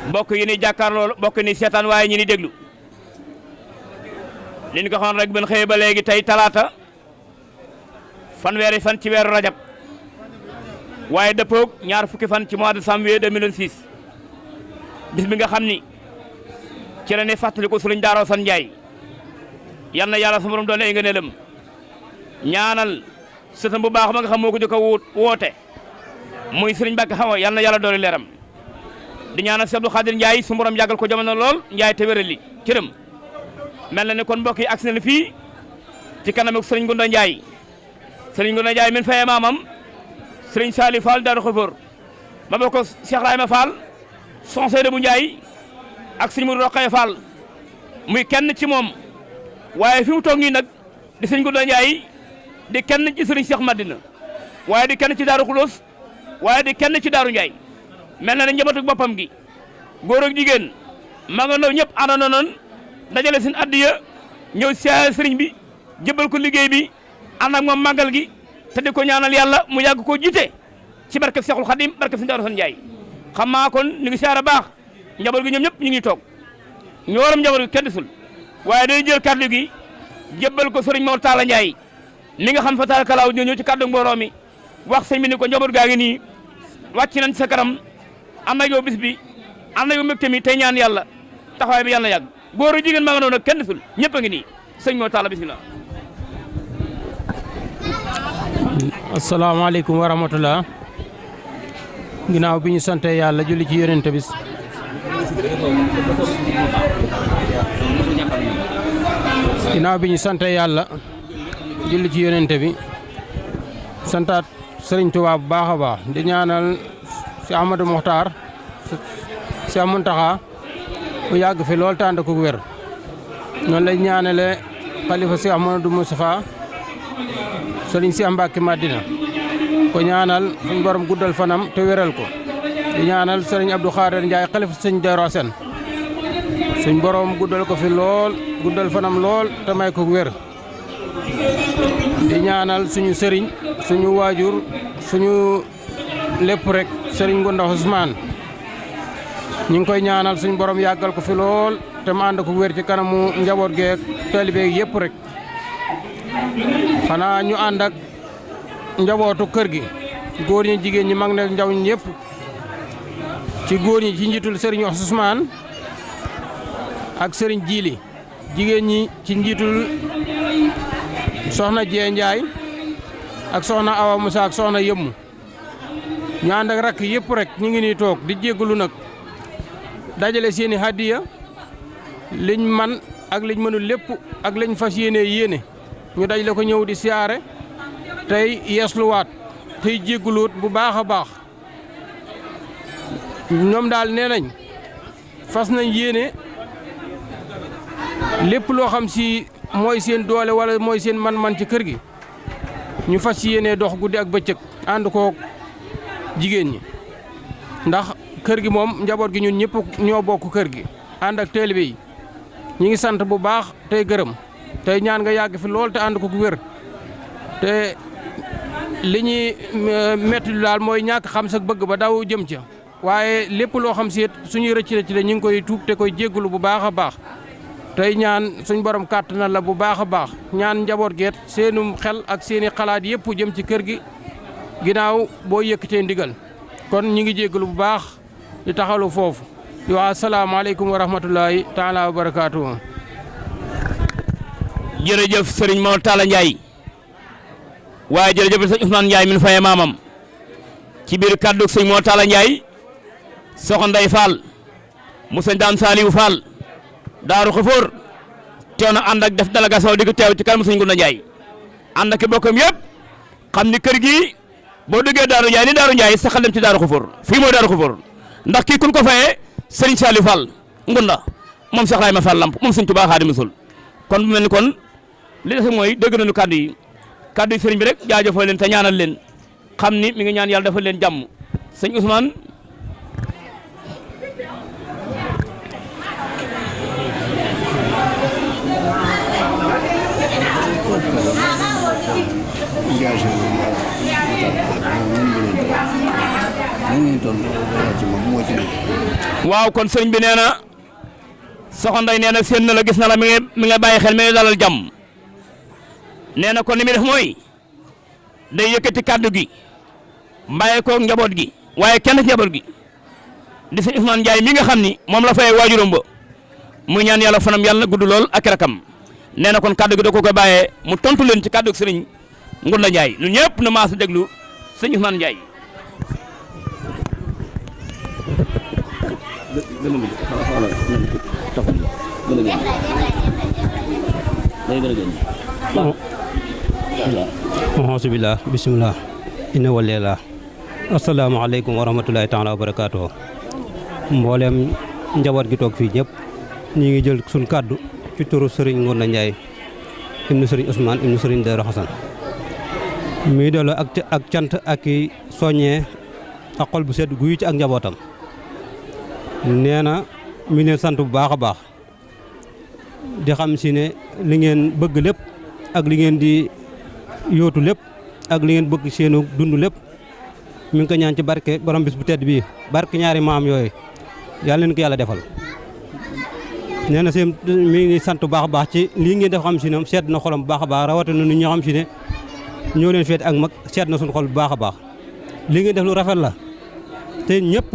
mbokk yi ni jàkkaarloo mbokk ni seetaan waaye ñi ni déglu li ñu ko xoon rek ben xëye ba léegi tey talaata fanweeri fan ci weeru rajab waaye dëppoog ñaar fukki fan ci mois de janvier 2026 bis bi nga xam ni ci la ne fàttali ko Sëriñ Daaro San Njaay yal na yàlla su borom doon ay ngëneelam ñaanal sëtam bu baax ma nga xam moo ko jëkk a woote muy Sëriñ Mbàkke Xawa yal na yàlla dooli leeram di ñaanal Sëriñ Abdou Khadir Njaay su borom yàggal ko jamono lool Njaay te wérali cërëm mel na ne kon mbokk yi agsi na fii ci kanam ak Sëriñ Gunda Njaay Sëriñ Gunda Njaay min faye maamam Sëriñ Saliou Fall Daaru Xafoor ma bokk ko Cheikh Rahima Fall son Seyda bu Njaay ak Sëriñ Mudu Roqaya Fall muy kenn ci moom waaye fi mu toog nii nag di Sëriñ Gunda Njaay di kenn ci Sëriñ Cheikh Madina waaye di kenn ci Daaru Xuloos waaye di kenn ci Daaru Njaay mel na ne njabootu boppam gi góor ak jigéen ma nga ndaw ñëpp àndandoo noonu dajale seen addiya ñëw siyaare sëriñ bi jëbal ko liggéey bi ànd ak moom màggal gi te di ko ñaanal yàlla mu yàgg koo jiite ci barkeb Seexul Xadim barkeb Sëriñ Daaro San Njaay xam maa kon ñu ngi siyaare baax njaboot gi ñoom ñëpp ñu ngi toog ñu waram njaboot gi kenn desul waaye day jël kaddu gi jëbal ko Sëriñ Mor Talla Njaay mi nga xam fa taal kalaaw ñëw ci kaddu mbooloo mi wax sëñ bi ni ko njaboot gaa ngi nii wàcc nañ sa kanam ànd ak yow bis bi ànd ak yow mbégte mi tey ñaan yàlla taxawaay bi yàlla yàgg góor ak jigéen maa nga noonu nag kenn desul ñëpp a ngi nii sëñ Mor Talla bismillah. asalaamaaleykum wa rahmatulah. ginnaaw bi ñu sante yàlla julli ci yonent bi ginnaaw bi ñu sante yàlla julli ci yonent bi santaat Sëriñ Tuubaa bu baax a baax di ñaanal si Ahmadou Mokhtar si Muntaxa mu yàgg fi lool tànd ko wér noonu lay ñaanale xalifa si Ahmadou Moustapha Sëriñ si Mbàkke Madina ko ñaanal suñ borom guddal fanam te wéral ko di ñaanal Sëriñ Abdou Khadir Njaay xalifa sëñ Daaro Sen suñ borom guddal ko fi lool guddal fanam lool te may ko wér di ñaanal suñu sëriñ suñu waajur suñu lépp rek Sëriñ Gunda Ousmane ñu ngi koy ñaanal suñu borom yàggal ko fi lool te mu ànd ko wér ci kanamu njaboot geeg taalibe yëpp rek xanaa ñu ànd ak njabootu kër gi góor ñi jigéen ñi mag ne ndaw ñi yëpp ci góor ñi ci njiitul Sëriñ Ousmane ak Sëriñ Jiili jigéen ñi ci njiitul soxna Jee Njaay ak soxna Awa Musa ak soxna Yëmmu ñu ànd ak rakk yëpp rek ñu ngi nii toog di jéggalu nag dajale seeni hadiya liñ man ak liñ mënul lépp ak liñ fas yéene ñu dajale ko ñëw di siyaare tey yeesluwaat tey jéggaluut bu baax a baax ñoom daal nee nañ fas nañ yéene lépp loo xam si mooy seen doole wala mooy seen man-man ci kër gi ñu fas yéene dox guddi ak bëccëg ànd ko jigéen ñi ndax kër gi moom njaboot gi ñun ñëpp ñoo bokk kër gi ànd ak taalibe yi ñi ngi sant bu baax tey gërëm tey ñaan nga yàgg fi lool te ànd ko wér te li ñuy metti daal mooy ñàkk xam sa bëgg ba daw jëm ca waaye lépp loo xam si suñuy rëcc la ñu ngi koy tuub te koy jéggulu bu baax a baax tey ñaan suñ borom kàttanal la bu baax a baax ñaan njaboot geet seenum xel ak seeni xalaat yëpp jëm ci kër gi ginnaaw boo yëkkatee ndigal kon ñi ngi jéggulu bu baax di taxalu foofu di wax asalaamaaleykum wa rahmatulahi taala wa barakaatu. jërëjëf Sëriñ Mor Talla Njaay waaye jërëjëf sëñ Ousmane Njaay min faye maamam ci biir kaddu sëñ Mor Talla Njaay soxna Ndey Fall mu sëñ Daam Saliou Fall Daaru Xafoor teew na ànd ak def délégation di ko teew ci kanam sëñ Gunda Njaay ànd ak bokkam yëpp xam ni kër gi boo duggee Daaru Njaay ni Daaru Njaay saxal dem ci Daaru Xafoor fii mooy Daaru Xafoor ndax kii kun ko fayee Sëriñ Saliou Fall Ngunda moom Cheikh Rahima Fall Lamp moom sëñ Tuubaa Xaadimu Rasuul kon bu mel ni kon li des mooy dégg nañu kaddu yi sëriñ bi rek jaajëfal leen te ñaanal leen xam ni mi ngi ñaan yàlla defal leen jàmm sëñ Ousmane. engagé wu ñu waaw kon sëriñ bi nee na soxna Ndeye nee na séen na la gis na la mi ngi bàyyi xel mi ngi dalal jàmm nee na kon ni mi def mooy day yëkkati kàddu gi mbàyyee koog njaboot gi waaye kenn ci njaboot gi di sëñ Ousmane Ndiaye mi nga xam ni moom la fay waajuram ba muy ñaan yàlla fanam yàlla gudd lool ak rakam nee na kon kàddu gi da ko bàyyee mu tontu leen ci kàddu gi sëriñ Ngunda Ndiaye ñun ñëpp na maas a déglu sëñ Ousmane Ndiaye. alhamdulilah bisimilah inna waleela asalaamaaleykum wa rahmatulahi taala wa barakaatu mboolem njaboot gi toog fii ñëpp ñi ngi jël suñ kàddu ci turu Serigne Ngunda Ndiaye ibnu Serigne Ousmane ibnu Serigne Darou Hassane muy delloo ak cant ak i soññee ak xol bu sedd guy ci ak njabootam nee na mi leen sant bu baax a baax di xam si ne li ngeen bëgg lépp ak li ngeen di yóotu lépp ak li ngeen bëgg seenu dund lépp mi ngi ko ñaan ci barke borom bis bu tedd bii barke ñaari maam yooyu yàlla leen ko yàlla defal nee na seen mi ngi sant bu baax a baax ci lii ngeen def xam si ne seet na xolam bu baax a baax rawatina nu ñoo xam si ne ñoo leen feet ak mag seet na suñu xol bu baax a baax li ngeen def lu rafet la te ñëpp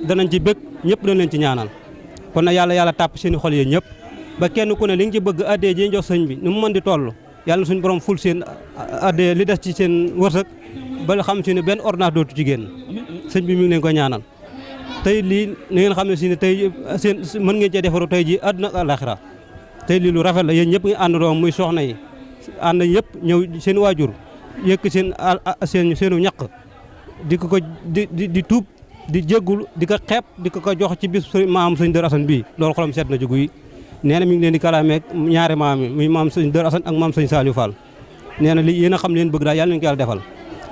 danañ ci bëgg ñëpp dañ leen ci ñaanal kon nag yàlla tàpp seeni xol yéen ñëpp ba kenn ku ne li nga ci bëgg addee ji jox sëñ bi nu mu mën di toll yàlla na suñu borom ful seen addee li des ci seen wërsëg ba xam si ne benn ordonnance dootu ci génn sëñ bi mi ngi leen ko ñaanal tey lii ni ngeen xam ne si ne tey seen mën ngeen cee defaru tey ji àdduna ak àlaxira tey lii lu rafet la yéen ñëpp ngi àndandoo muy soxna yi ànd yëpp ñëw seen waajur yëkk seenu ñaq di ko di tuub di jéggul di ko xeeb di ko jox ci bis maam sëñ Darou Hassane bii loolu xolam seet na jugu yi nee na mi ngi leen di kalaameeg ñaari maam yi muy maam sëñ Darou Hassane ak maam sëñ Saliou Fall nee na li yéen a xam leen bëgg daal yàlla nañu ko yàlla defal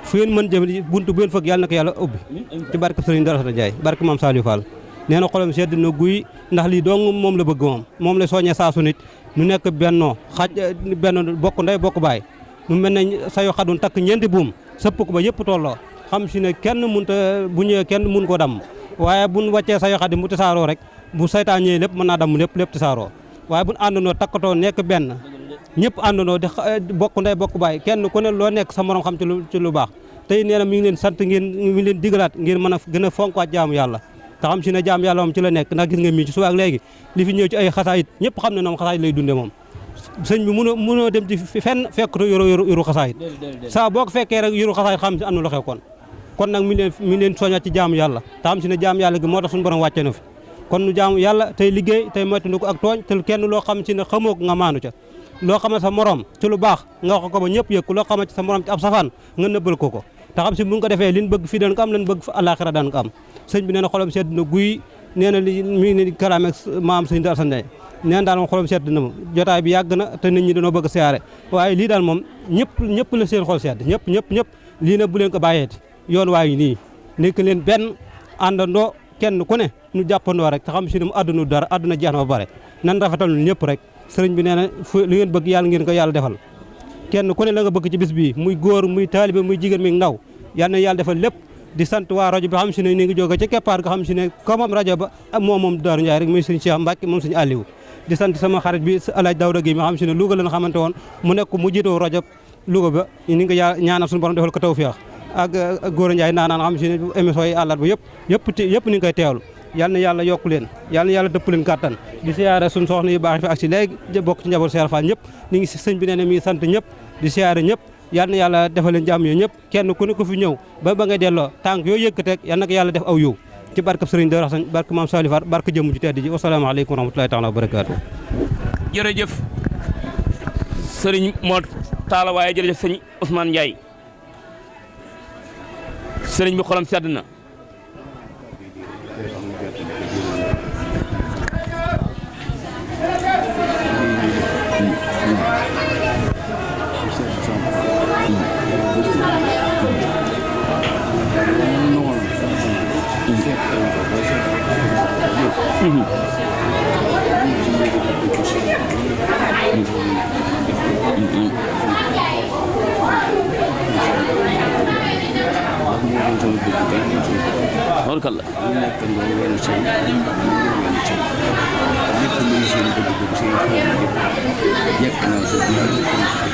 fu ngeen mën jëm buntu bu ngeen fëgg yàlla na ko yàlla ubbi ci barke sëñ Darou Hassane Ndiaye barke maam Saliou Fall nee na xolam sedd na guy ndax lii dong moom la bëgg moom la soññee saasu nit nu nekk bennoo benn bokk ndey bokk baay mu mel ne sayo xadun takk ñeenti buum sëpp ko ba yëpp tolloo xam si ne kenn mënta bu ñëwee kenn mun koo damm waaye buñ wàccee sayo xadin mu tasaaroo rek bu saytaan ñëwee lépp mën naa damm lépp tasaaroo waaye buñ àndandoo takkatoo nekk benn ñëpp àndandoo di bokk ndey bokk baay kenn ku ne loo nekk sa morom xam ci lu baax tey nee na mi ngi leen sant ngeen mi ngi leen digalaat ngeen mën a gën a fonkaat jaamu yàlla te xam si ne jaamu yàlla moom ci la nekk ndax gis nga mii ci suba ak léegi li fi ñëw ci ay xasaayit ñëpp xam ne moom xasaayit lay dunde moom sëñ bi mënoo dem ci fenn fekk yoru xasaayit saa boo ko fekkee rek yoru xasaayit xam si am na lu xew kon nag mi leen soññat ci jaamu yàlla te xam si ne jaamu yàlla gi moo tax suñu borom wàcce na fi kon nu jaamu yàlla tey liggéey tey moytandiku ak tooñ te kenn loo xam si ne xamoo ko nga maanu ca loo xam ne sa morom ci lu baax nga wax ko ba ñëpp yëg loo xam ne sa morom ci ab safaan nga nëbbal ko te xam si bu ñu ko defee liñ bëgg fii dañ ko am lañ bëgg fa àllaaxira daan ko am sëñ bi nee na xolam sedd na guy nee na li mi ngi ne kalaame maam sëñ Darou Hassane nee na daal moom xolam sedd na ma jotaay bi yàgg na te nit ñi dañoo bëgg siyaare waaye lii daal moom ñëpp la seen xol sedd ñëpp lii na bu leen ko bàyyeeti yoon waa ngi nii nekk leen benn àndandoo kenn ku ne ñu jàppandoo rek te xam si ne mu àdduna dara àdduna jeex na ba bare nan rafetal ñun ñëpp rek sëriñ bi nee na fu li ngeen bëgg yàlla ngeen ko yàlla defal kenn ku ne la nga bëgg ci bis bii muy góor muy taalibe muy jigéen muy ndaw yal na yàlla defal lépp di sant waa rajo bi xam si ne ni ngi jóge ci keppaar nga xam si ne comme rajo ba moom Darou Ndiaye rek muy sëñ Cheikh Mbacke moom sëñ Aliou di sant sama xarit bi Alaaj Daouda Guèye mi xam si ne Louga lañ xamante woon mu nekk mu jiitoo rajo Louga ba ni nga ñaanal suñu borom defal ko tawfeex ak Góor Ndiaye naanaan xam si ne émission yi àllat ba yëpp ni ngi koy teewlu yal na yàlla yokku leen yal na yàlla dëpp leen kàttan di siyaare suñu soxna yu baax fi ak si léegi bokk ci njaboot Cheikh Fall ñëpp ni ngi sëñ bi nee ne mi ngi sant ñëpp di siyaare ñëpp yal na yàlla defal leen jàmm yooyu ñëpp kenn ku ne ko fi ñëw ba ngay delloo tànk yooyu yëkkateeg yal na ko yàlla def aw yow ci barke Sëriñ Darou Hassane barke Maam Saliou Fall barke jëmm ji tedd ji wasalaamaaleykum wa rahmatulahi taala wa barakaatu. jërëjëf sëriñ Mor Talla waaye jërëjëf sëñ Ousmane Ndiaye sëriñ bi xolam sedd na tabarkalla ñu nekk ndoo wenn say ñu wenn say lépp lu ñu seen bëgg-bëgg seen xel yëpp jekk na ko